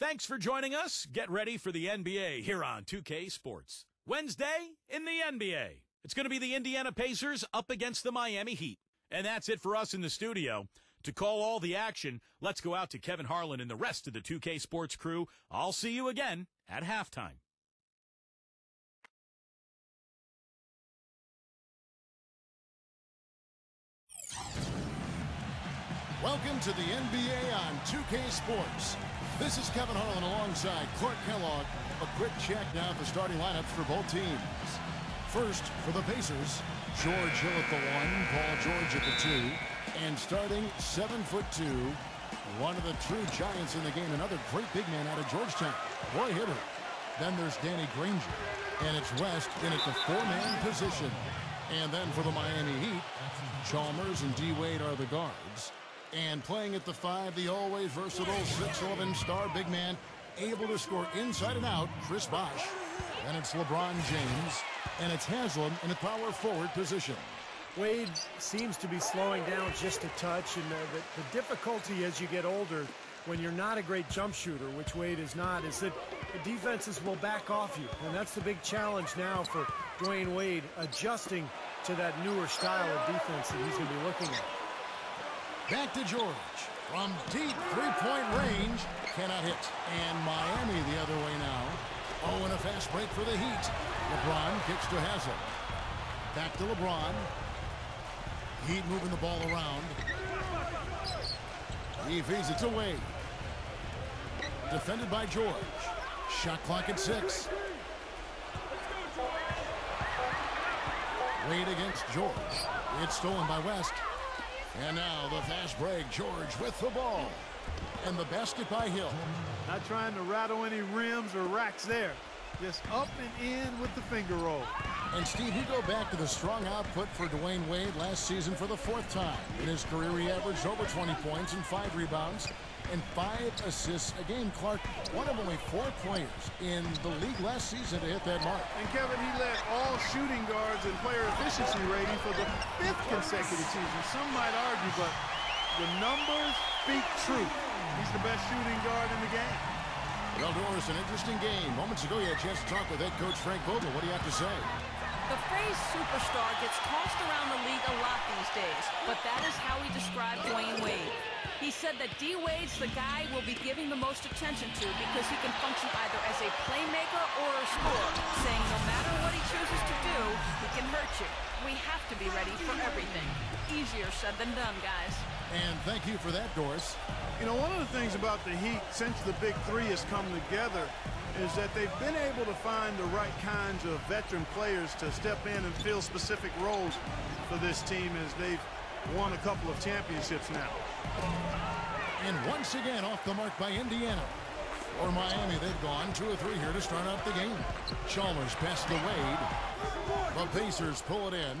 Thanks for joining us. Get ready for the NBA here on 2K Sports. Wednesday in the NBA. It's going to be the Indiana Pacers up against the Miami Heat. And that's it for us in the studio. To call all the action, let's go out to Kevin Harlan and the rest of the 2K Sports crew. I'll see you again at halftime. Welcome to the NBA on 2K Sports. This is Kevin Harlan alongside Clark Kellogg. A quick check now of the starting lineups for both teams. First, for the Pacers, George Hill at the 1, Paul George at the 2, and starting 7'2", one of the true giants in the game, another great big man out of Georgetown. Boy hitter. Then there's Danny Granger, and it's West in at the 4-man position. And then for the Miami Heat, Chalmers and D. Wade are the guards. And playing at the 5, the always versatile 6'11" star big man, able to score inside and out, Chris Bosh. And it's LeBron James, and it's Haslam in a power forward position. Wade seems to be slowing down just a touch, and the difficulty as you get older, when you're not a great jump shooter, which Wade is not, is that the defenses will back off you. And that's the big challenge now for Dwayne Wade, adjusting to that newer style of defense that he's going to be looking at. Back to George. From deep three-point range. Cannot hit. And Miami the other way now. Oh, and a fast break for the Heat. LeBron kicks to Haslam. Back to LeBron. Heat moving the ball around. He feeds it to Wade. Defended by George. Shot clock at 6. Wade against George. It's stolen by West. And now the fast break. George with the ball. And the basket by Hill. Not trying to rattle any rims or racks there. Just up and in with the finger roll. And Steve, you go back to the strong output for Dwayne Wade last season for the 4th time. In his career, he averaged over 20 points and 5 rebounds and 5 assists a game. Clark, one of only 4 players in the league last season to hit that mark. And Kevin, he led all shooting guards and player efficiency rating for the 5th consecutive season. Some might argue, but the numbers speak truth. He's the best shooting guard in the game. Well, Doris, an interesting game. Moments ago, you had a chance to talk with head coach Frank Vogel. What do you have to say? The phrase superstar gets tossed around the league a lot these days, but that is how he described Dwayne Wade. He said that D. Wade's the guy we'll be giving the most attention to because he can function either as a playmaker or a scorer, saying no matter what he chooses to do, he can hurt you. We have to be ready for everything. Easier said than done, guys. And thank you for that, Doris. You know, one of the things about the Heat since the Big Three has come together is that they've been able to find the right kinds of veteran players to step in and fill specific roles for this team as they've won a couple of championships now. And once again off the mark by Indiana. For Miami, they've gone 2 or 3 here to start out the game. Chalmers passes to Wade. The Pacers pull it in.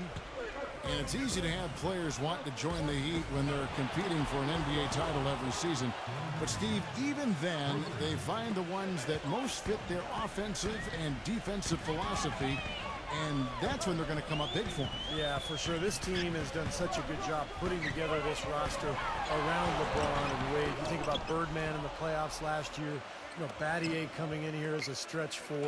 And it's easy to have players want to join the Heat when they're competing for an NBA title every season. But, Steve, even then, they find the ones that most fit their offensive and defensive philosophy. And that's when they're going to come up big for them. Yeah, for sure. This team has done such a good job putting together this roster around LeBron and Wade. You think about Birdman in the playoffs last year. You know, Battier coming in here as a stretch 4.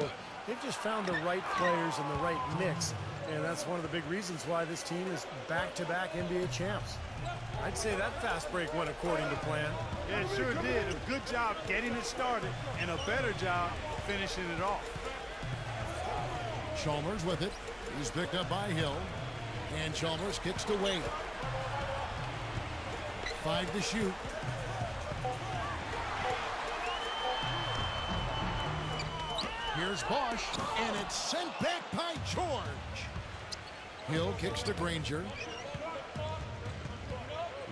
They've just found the right players and the right mix. And that's one of the big reasons why this team is back-to-back NBA champs. I'd say that fast break went according to plan. Yeah, it sure did. A good job getting it started and a better job finishing it off. Chalmers with it. He's picked up by Hill. And Chalmers kicks to Wade. 5 to shoot. Here's Bosh, and it's sent back by George. Hill kicks to Granger.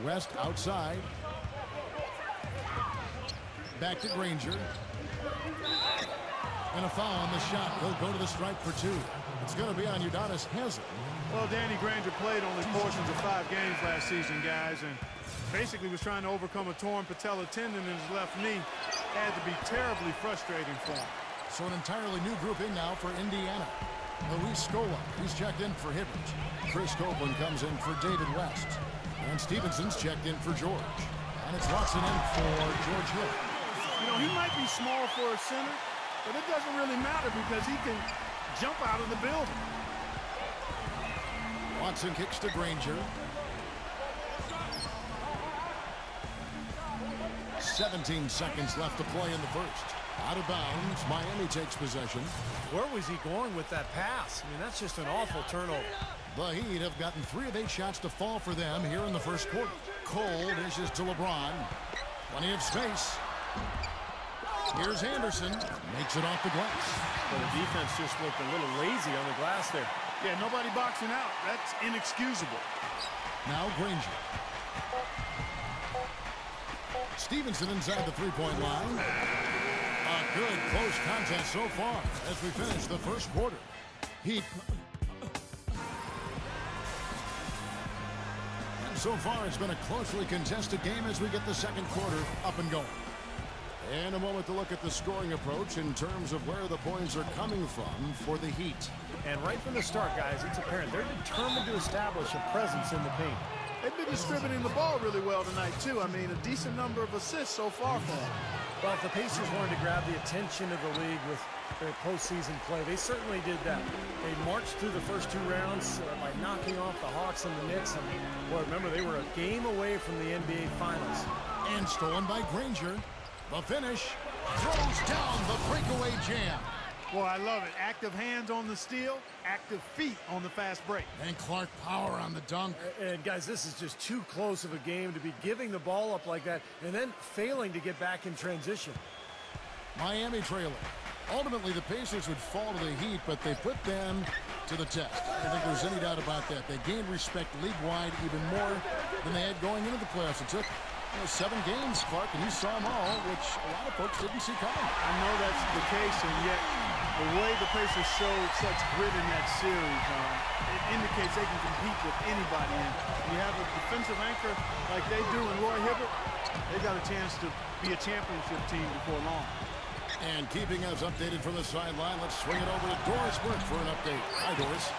West outside. Back to Granger. And a foul on the shot. He'll go to the stripe for 2. It's going to be on Udonis Haslam. Well, Danny Granger played only portions of 5 games last season, guys, and basically was trying to overcome a torn patella tendon in his left knee. Had to be terribly frustrating for him. So an entirely new group in now for Indiana. Luis Scola, he's checked in for Hibbert. Chris Copeland comes in for David West. And Stevenson's checked in for George. And it's Watson in for George Hill. You know, know, he might be small for a center, but it doesn't really matter because he can jump out of the building. Watson kicks to Granger. 17 seconds left to play in the first. Out of bounds, Miami takes possession. Where was he going with that pass? I mean, that's just an awful turnover. The Heat have gotten 3 of 8 shots to fall for them here in the first quarter. Cole dishes to LeBron. Plenty of space. Here's Anderson. Makes it off the glass. Well, the defense just looked a little lazy on the glass there. Yeah, nobody boxing out. That's inexcusable. Now Granger. Stevenson inside the three-point line. A good close contest so far as we finish the first quarter. Heat. And so far it's been a closely contested game as we get the second quarter up and going. And a moment to look at the scoring approach in terms of where the points are coming from for the Heat. And right from the start, guys, it's apparent they're determined to establish a presence in the paint. They've been distributing the ball really well tonight, too. I mean, a decent number of assists so far for them. Well, if the Pacers wanted to grab the attention of the league with their postseason play, they certainly did that. They marched through the first 2 rounds by knocking off the Hawks and the Knicks. And, boy, remember, they were a game away from the NBA Finals. And stolen by Granger. The finish. Throws down the breakaway jam. Boy, I love it. Active hands on the steal, active feet on the fast break. And Clark power on the dunk. And, guys, this is just too close of a game to be giving the ball up like that and then failing to get back in transition. Miami trailing. Ultimately, the Pacers would fall to the Heat, but they put them to the test. I don't think there's any doubt about that. They gained respect league-wide even more than they had going into the playoffs. It took 7 games, Clark, and you saw them all, which a lot of folks didn't see coming. I know that's the case, and yet the way the Pacers showed such grit in that series, it indicates they can compete with anybody. And you have a defensive anchor like they do in Roy Hibbert, they got a chance to be a championship team before long. And keeping us updated from the sideline, let's swing it over to Doris Burke for an update. Hi, Doris.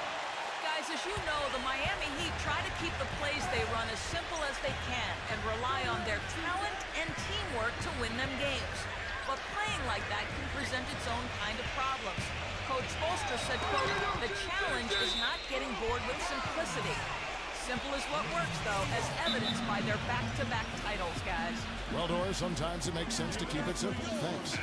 Guys, as you know, the Miami Heat try to keep the plays they run as simple as they can and rely on their talent and teamwork to win them games. But playing like that can present its own kind of problems. Coach Spoelstra said, quote, "The challenge is not getting bored with simplicity. Simple is what works, though, as evidenced by their back-to-back titles, guys." Well, Doris, sometimes it makes sense to keep it simple. Thanks.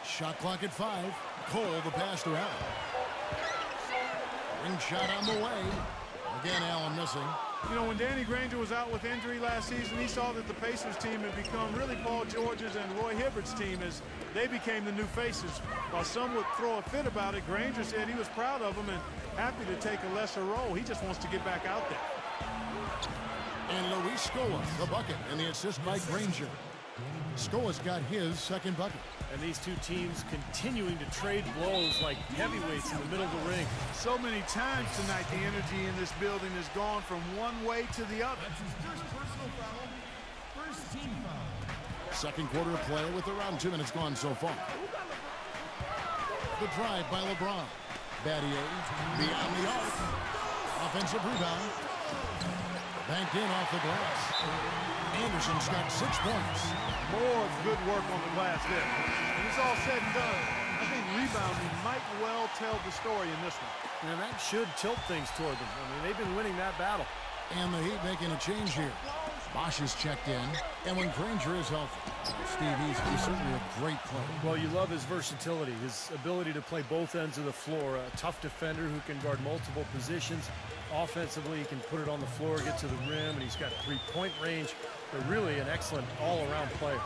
Shot clock at 5. Cole, the pass to Allen. Ring shot on the way. Again, Allen missing. You know, when Danny Granger was out with injury last season, he saw that the Pacers team had become really Paul George's and Roy Hibbert's team as they became the new faces. While some would throw a fit about it, Granger said he was proud of them and happy to take a lesser role. He just wants to get back out there. And Luis Scola, the bucket, and the assist by Granger. Scola's got his second bucket. And these two teams continuing to trade blows like heavyweights in the middle of the ring. So many times tonight, the energy in this building has gone from one way to the other. That's his first personal foul, first team foul. Second quarter of play with around 2 minutes gone so far. The drive by LeBron. Battier beyond the arc. Offensive rebound. Banked in off the glass. Anderson's got 6 points. More good work on the glass there. When it's all said and done, I think rebounding might well tell the story in this one. And that should tilt things toward them. I mean, they've been winning that battle. And the Heat making a change here. Bosch is checked in. And when Granger is healthy, Steve, he's certainly a great player. Well, you love his versatility, his ability to play both ends of the floor. A tough defender who can guard multiple positions. Offensively, he can put it on the floor, get to the rim, and he's got three-point range. But really an excellent all-around player.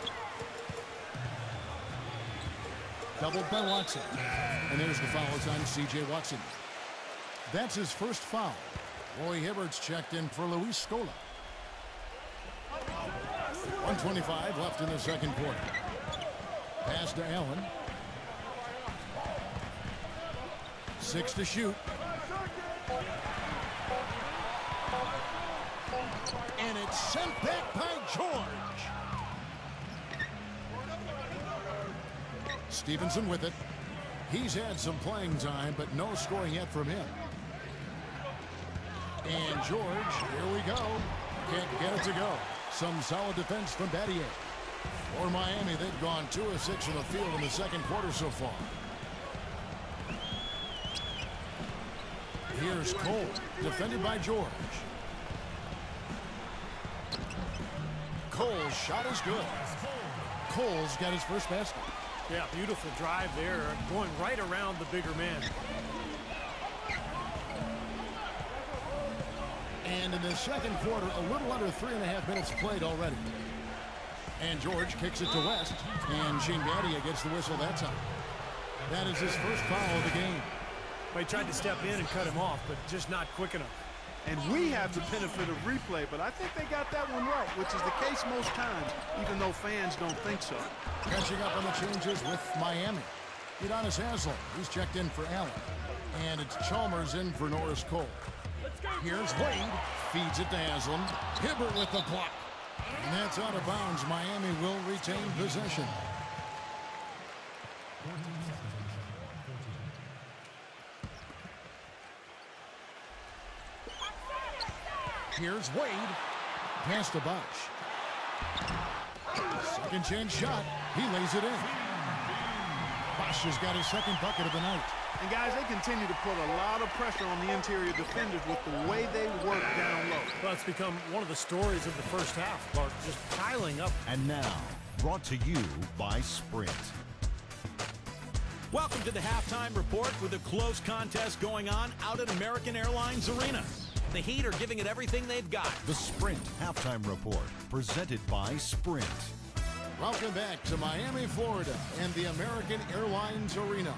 Doubled by Watson. And there's the fouls on C.J. Watson. That's his first foul. Roy Hibbert's checked in for Luis Scola. 1:25 left in the second quarter. Pass to Allen. 6 to shoot. And it's sent back by George. Stevenson with it. He's had some playing time, but no scoring yet from him. And George, here we go. Can't get it to go. Some solid defense from Battier. For Miami, they've gone 2 of 6 from the field in the second quarter so far. Here's Cole, defended by George. Cole's shot is good. Cole's got his first basket. Yeah, beautiful drive there, going right around the bigger man. And in the second quarter, a little under 3.5 minutes played already. And George kicks it to West, and Shane Battier gets the whistle that time. That is his first foul of the game. Well, he tried to step in and cut him off, but just not quick enough. And we have the benefit of replay, but I think they got that one right, which is the case most times, even though fans don't think so. Catching up on the changes with Miami. Udonis Haslem, he's checked in for Allen. And it's Chalmers in for Norris Cole. Here's Wade, feeds it to Haslem. Hibbert with the block. And that's out of bounds. Miami will retain possession. Here's Wade. Pass to Bosch. Second chance shot. He lays it in. Bosch has got his second bucket of the night. And guys, they continue to put a lot of pressure on the interior defenders with the way they work down low. Well, it's become one of the stories of the first half, Clark, just piling up. And now, brought to you by Sprint. Welcome to the halftime report with a close contest going on out at American Airlines Arena. The Heat are giving it everything they've got. The Sprint Halftime Report, presented by Sprint. Welcome back to Miami, Florida, and the American Airlines Arena.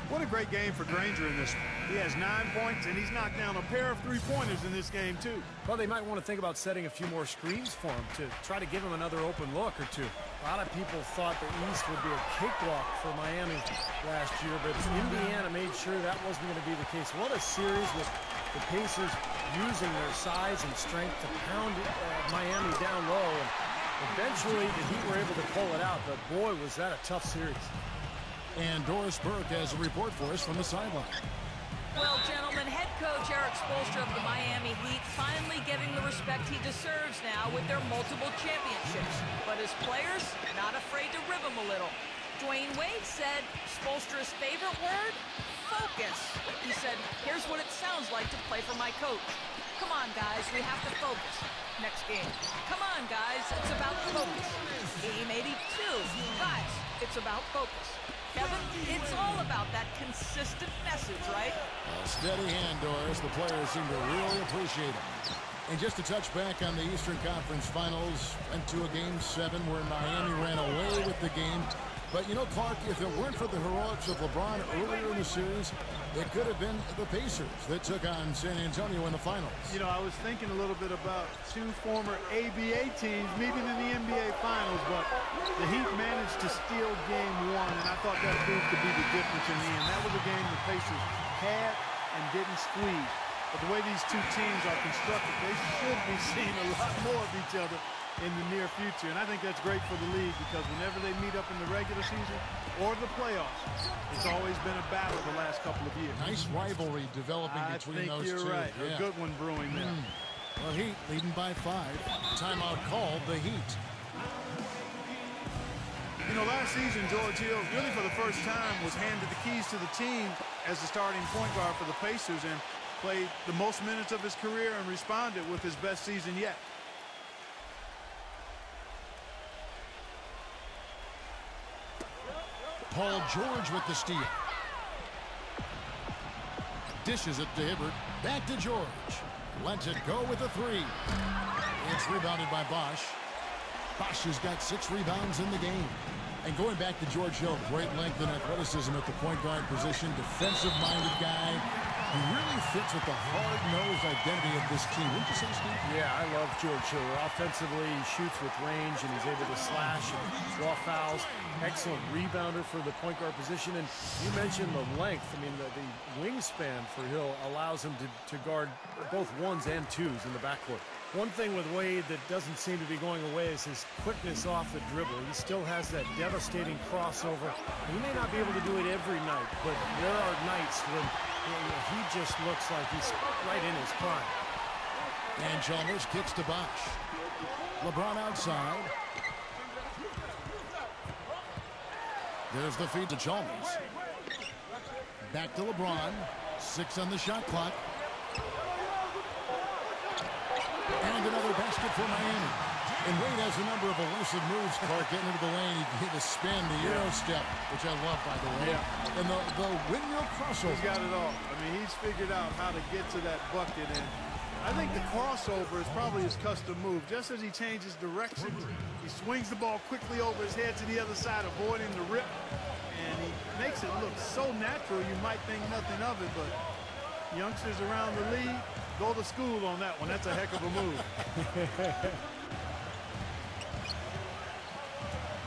What a great game for Granger in this. He has 9 points, and he's knocked down a pair of three-pointers in this game, too. Well, they might want to think about setting a few more screens for him to try to give him another open look or two. A lot of people thought the East would be a cakewalk for Miami last year, but Indiana made sure that wasn't going to be the case. What a series with the Pacers using their size and strength to pound Miami down low. And eventually, the Heat were able to pull it out, but boy, was that a tough series. And Doris Burke has a report for us from the sideline. Well, gentlemen, head coach Eric Spoelstra of the Miami Heat finally getting the respect he deserves now with their multiple championships. But his players, not afraid to rib him a little. Dwayne Wade said Spoelstra's favorite word? Focus. He said, here's what it sounds like to play for my coach. Come on, guys, we have to focus. Next game. Come on, guys, it's about focus. Game 82. Guys, it's about focus. Kevin, it's all about that consistent message, right? A steady hand, Doris. The players seem to really appreciate it. And just to touch back on the Eastern Conference Finals, went to a Game 7 where Miami ran away with the game. But, you know, Clark, if it weren't for the heroics of LeBron earlier in the series, it could have been the Pacers that took on San Antonio in the finals. You know, I was thinking a little bit about two former ABA teams meeting in the NBA Finals, but the Heat managed to steal Game 1, and I thought that proved to be the difference in the end. That was a game the Pacers had and didn't squeeze. But the way these two teams are constructed, they should be seeing a lot more of each other in the near future. And I think that's great for the league because whenever they meet up in the regular season or the playoffs, it's always been a battle the last couple of years. Nice rivalry developing between those two. I think you're right. Yeah. A good one brewing there. Well, Heat leading by 5. Timeout called the Heat. You know, last season, George Hill, really for the first time, was handed the keys to the team as the starting point guard for the Pacers and played the most minutes of his career and responded with his best season yet. Paul George with the steal. Dishes it to Hibbert. Back to George. Lets it go with a 3. It's rebounded by Bosch. Bosch has got 6 rebounds in the game. And going back to George Hill, great length and athleticism at the point guard position. Defensive-minded guy. He really fits with the hard-nosed identity of this team. Wouldn't you say, Steve? Yeah, I love George Hill. Offensively, he shoots with range, and he's able to slash and draw fouls. Excellent rebounder for the point guard position. And you mentioned the length. I mean, the wingspan for Hill allows him to guard both 1s and 2s in the backcourt. One thing with Wade that doesn't seem to be going away is his quickness off the dribble. He still has that devastating crossover. He may not be able to do it every night, but there are nights when he just looks like he's right in his prime. And Chalmers kicks to Bosch. LeBron outside. There's the feed to Chalmers. Back to LeBron. 6 on the shot clock. And another basket for Miami. And Wade has a number of elusive moves, Clark, getting into the lane. He hit the spin, the Euro step, which I love, by the way. Yeah. And the windmill crossover. He's got it all. I mean, he's figured out how to get to that bucket. And I think the crossover is probably his custom move. Just as he changes direction, he swings the ball quickly over his head to the other side, avoiding the rip. And he makes it look so natural, you might think nothing of it. But youngsters around the league, go to school on that one. That's a heck of a move.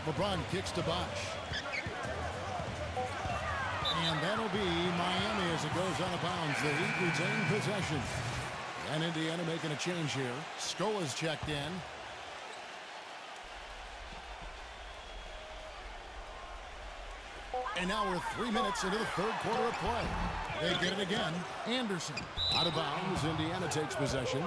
LeBron kicks to Bosch. And that'll be Miami as it goes out of bounds. The Heat retain possession. And Indiana making a change here. Scola's checked in. And now we're 3 minutes into the third quarter of play. They get it again. Anderson out of bounds. Indiana takes possession.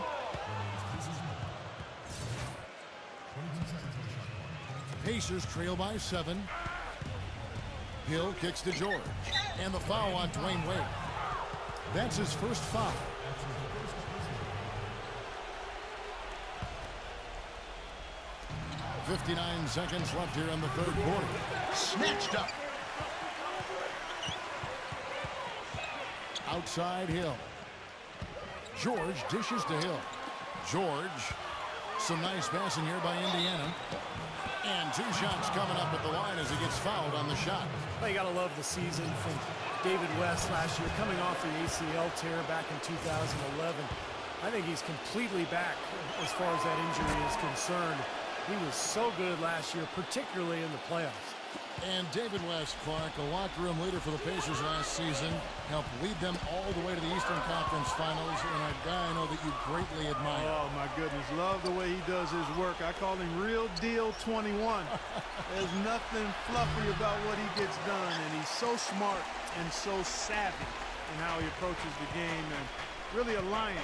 Pacers trail by 7. Hill kicks to George. And the foul on Dwayne Wade. That's his first foul. .59 seconds left here in the third quarter. Snatched up. Outside Hill. George dishes to Hill. George. Some nice passing here by Indiana. And 2 shots coming up at the line as he gets fouled on the shot. Well, you got to love the season from David West last year, coming off the ACL tear back in 2011. I think he's completely back as far as that injury is concerned. He was so good last year, particularly in the playoffs. And David West, Clark, a locker room leader for the Pacers last season, helped lead them all the way to the Eastern Conference Finals, and a guy I know that you greatly admire. Oh, my goodness. Love the way he does his work. I call him Real Deal 21. There's nothing fluffy about what he gets done, and he's so smart and so savvy in how he approaches the game, and really a lion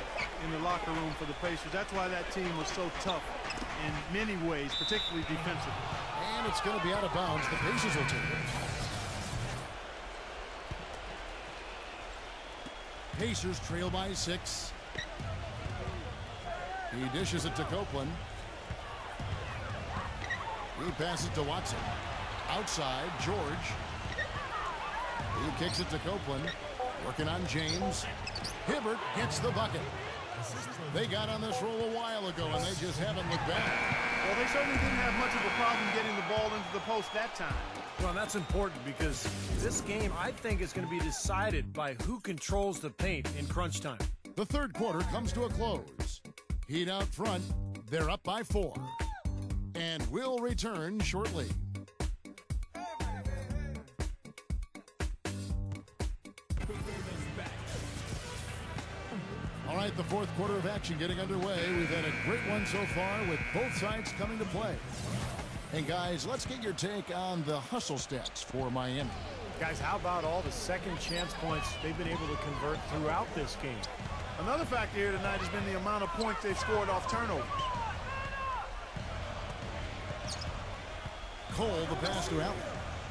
in the locker room for the Pacers. That's why that team was so tough in many ways, particularly defensively. And it's going to be out of bounds. The Pacers will take it. Pacers trail by 6. He dishes it to Copeland. He passes to Watson. Outside, George. He kicks it to Copeland. Working on James. Hibbert gets the bucket. They got on this roll a while ago, and they just haven't looked back. Well, they certainly didn't have much of a problem getting the ball into the post that time. Well, that's important because this game, I think, is going to be decided by who controls the paint in crunch time. The third quarter comes to a close. Heat out front. They're up by 4. And we'll return shortly. All right, the fourth quarter of action getting underway. We've had a great one so far with both sides coming to play. And guys, let's get your take on the hustle stats for Miami. Guys, how about all the second chance points they've been able to convert throughout this game? Another factor here tonight has been the amount of points they've scored off turnover. Cole, the pass to Allen.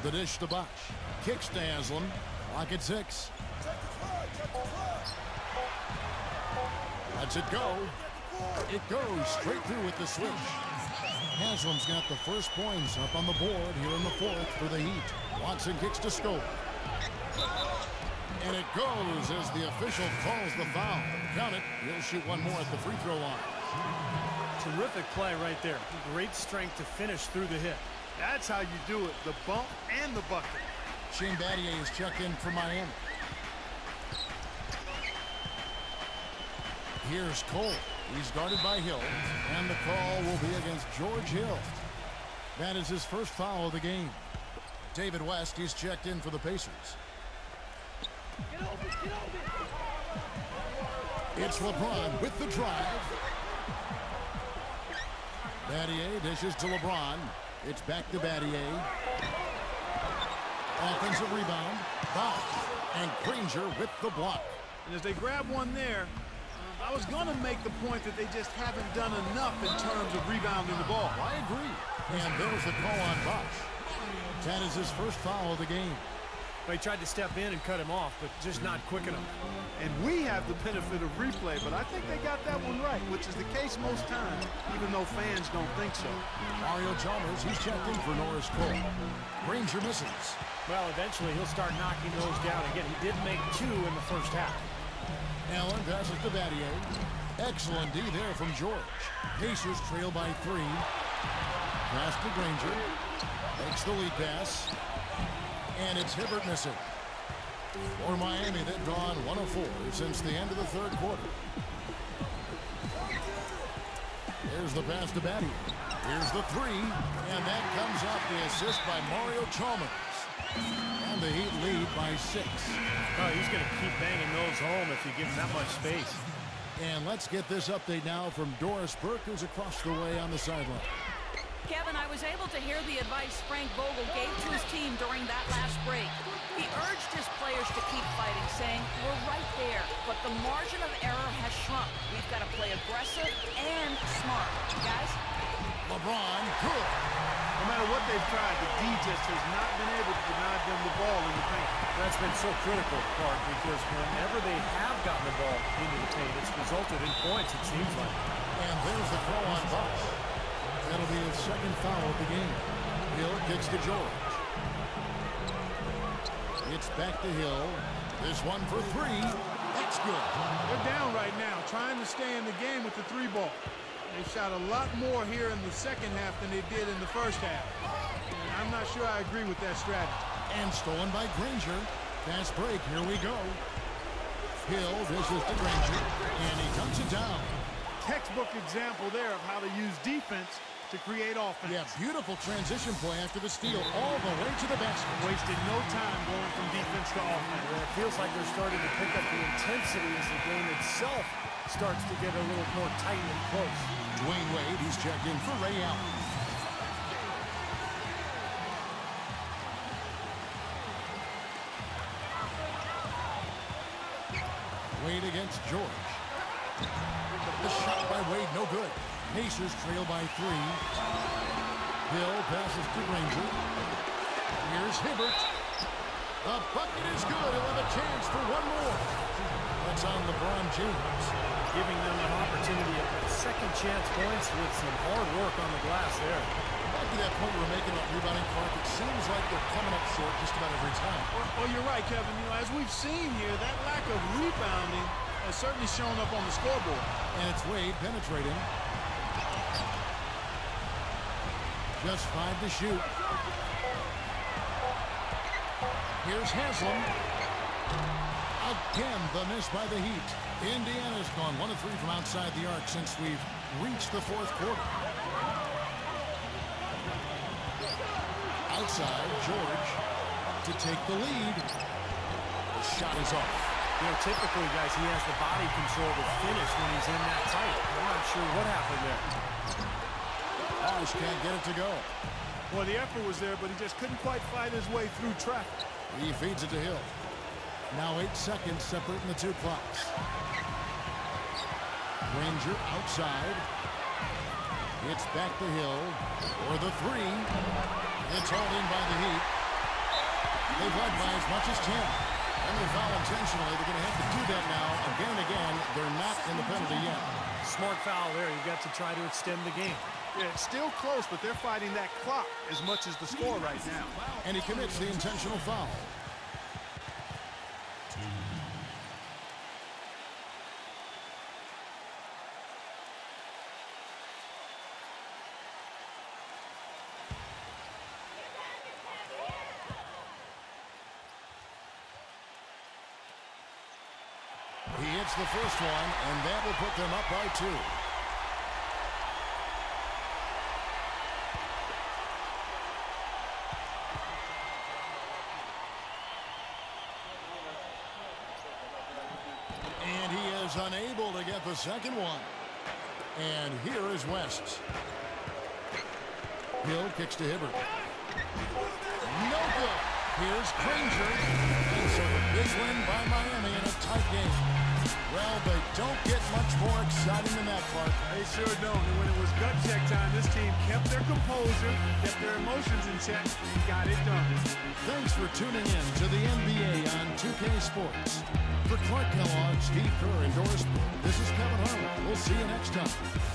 The dish to Bosch. Kicks to Haslam. Clock at 6. Lets it go. It goes straight through with the switch. Haslam's got the first points up on the board here in the fourth for the Heat. Watson kicks to Scola. And it goes as the official calls the foul. Count it. He'll shoot one more at the free throw line. Terrific play right there. Great strength to finish through the hit. That's how you do it. The bump and the bucket. Shane Battier is checked in for Miami. Here's Cole. He's guarded by Hill. And the call will be against George Hill. That is his first foul of the game. David West, he's checked in for the Pacers. It's LeBron with the drive. Battier dishes to LeBron. It's back to Battier. Offensive rebound. Bosch. And Granger with the block. And as they grab one there, I was going to make the point that they just haven't done enough in terms of rebounding the ball. I agree. And there's the call on Bosch. That is his first foul of the game. Well, he tried to step in and cut him off, but just not quick enough. And we have the benefit of replay, but I think they got that one right, which is the case most times, even though fans don't think so. Mario Chalmers, he's checked in for Norris Cole. Granger misses. Well, eventually he'll start knocking those down again. He did make 2 in the first half. Allen passes to Battier. Excellent D there from George. Pacers trail by 3. Pass to Granger. Makes the lead pass. And it's Hibbert missing. For Miami, they've gone 1 of 4 since the end of the third quarter. There's the pass to Battier. Here's the 3. And that comes off the assist by Mario Chalmers. And the Heat lead by 6. Oh, he's going to keep banging those home if you give him that much space. And let's get this update now from Doris Burke, who's across the way on the sideline. Kevin, I was able to hear the advice Frank Vogel gave to his team during that last break. He urged his players to keep fighting, saying, we're right there, but the margin of error has shrunk. We've got to play aggressive and smart. Guys? LeBron, good. No matter what they've tried, the D just has not been able to deny them the ball in the paint. That's been so critical, Clark, because whenever they have gotten the ball into the paint, it's resulted in points, it seems like. And there's the call on Bosch. That'll be his second foul of the game. Hill kicks to George. It's back to Hill. This one for 3. That's good. They're down right now, trying to stay in the game with the 3 ball. They shot a lot more here in the second half than they did in the first half. And I'm not sure I agree with that strategy. And stolen by Granger. Fast break. Here we go. Hill dishes to Granger. And he cuts it down. Textbook example there of how to use defense to create offense. Yeah, beautiful transition play after the steal all the way to the basket. Wasted no time going from defense to offense. Well, it feels like they're starting to pick up the intensity as the game itself starts to get a little more tight and close. Dwayne Wade, he's checked in for Ray Allen. Wade against George. The shot by Wade, no good. Pacers trail by 3. Hill passes to Granger. Here's Hibbert. The bucket is good. He'll have a chance for one more. That's on LeBron James. Giving them an opportunity at second chance points with some hard work on the glass there. Back to that point we were making about rebounding, Clark, it seems like they're coming up short just about every time. Well, you're right, Kevin. You know, as we've seen here, that lack of rebounding has certainly shown up on the scoreboard. And it's Wade penetrating. Just 5 to shoot. Here's Haslam. Again, the miss by the Heat. Indiana's gone 1 of 3 from outside the arc since we've reached the fourth quarter. Outside, George to take the lead. The shot is off. You know, typically, guys, he has the body control to finish when he's in that tight. I'm not sure what happened there. Bosch can't get it to go. Well, the effort was there, but he just couldn't quite fight his way through traffic. He feeds it to Hill. Now 8 seconds separating the 2 clocks. Granger outside. It's back to Hill for the 3. It's hauled in by the Heat. They've led by as much as 10. And they foul intentionally. They're going to have to do that now again and again. They're not in the penalty yet. Smart foul there. You've got to try to extend the game. Yeah, it's still close, but they're fighting that clock as much as the score right now. And he commits the intentional foul. He hits the first one, and that will put them up by 2. And he is unable to get the second one. And here is West. Hill kicks to Hibbert. No good. Here's Granger. And so a big win by Miami in a tight game. Well, they don't get much more exciting than that, Clark. They sure don't. And when it was gut check time, this team kept their composure, kept their emotions in check, and got it done. Thanks for tuning in to the NBA on 2K Sports. For Clark Kellogg, Steve Kerr, and Doris Burke, this is Kevin Harlan. We'll see you next time.